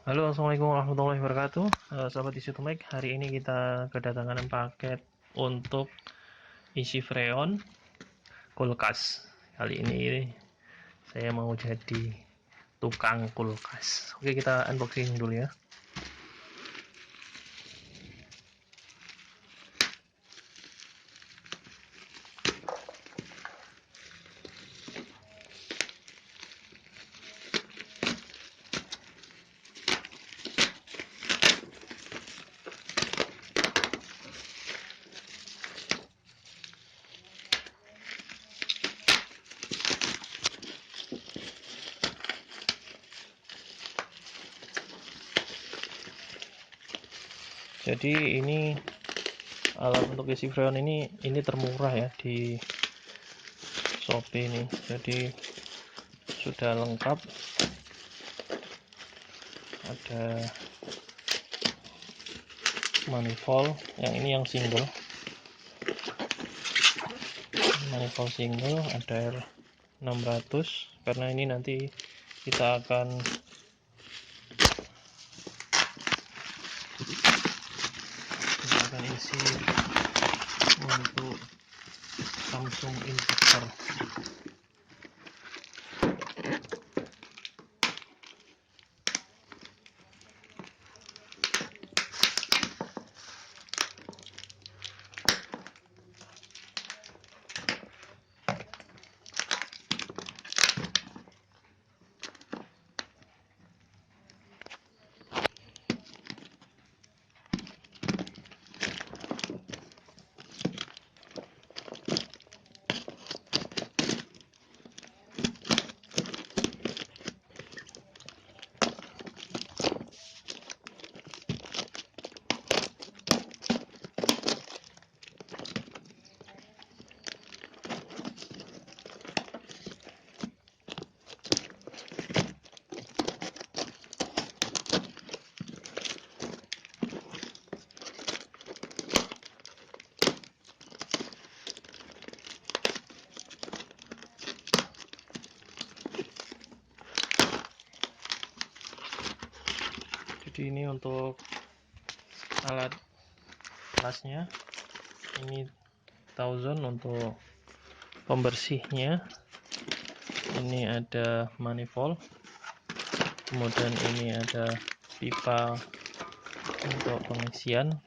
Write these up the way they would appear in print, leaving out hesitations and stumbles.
Halo, assalamualaikum warahmatullahi wabarakatuh. Sahabat isi Tumek, hari ini kita kedatangan paket untuk isi freon kulkas. Kali ini saya mau jadi tukang kulkas. Oke, kita unboxing dulu ya. Jadi ini alat untuk isi freon ini termurah ya di Shopee ini. Jadi sudah lengkap, ada manivol, yang ini yang single, manivol single, ada 600 karena ini nanti kita akan isi untuk Thawzone inverter. Jadi ini untuk alat lasnya, ini Thawzone untuk pembersihnya, ini ada manivol, kemudian ini ada pipa untuk pengisian,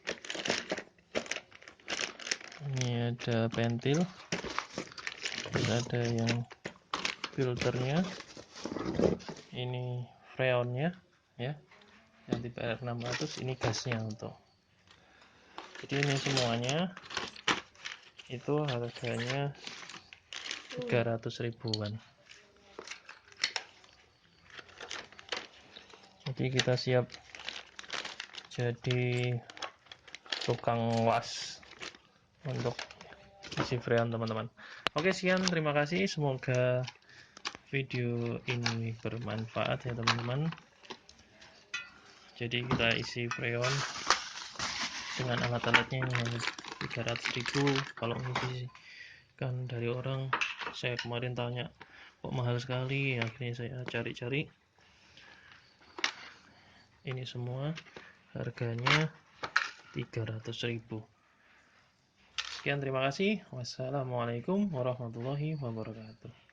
ini ada pentil, terus ada yang filternya, ini freonnya ya, yang tipe R600, ini gasnya untuk. Jadi ini semuanya itu harganya 300 ribuan. Jadi kita siap jadi tukang was untuk isi freon, teman-teman. Oke, sekian, terima kasih, semoga video ini bermanfaat ya teman-teman. Jadi kita isi freon dengan alat-alatnya yang hanya 300 ribu. Kalau ngisikan dari orang, saya kemarin tanya kok mahal sekali, akhirnya saya cari-cari, ini semua harganya 300 ribu. Sekian, terima kasih. Wassalamualaikum warahmatullahi wabarakatuh.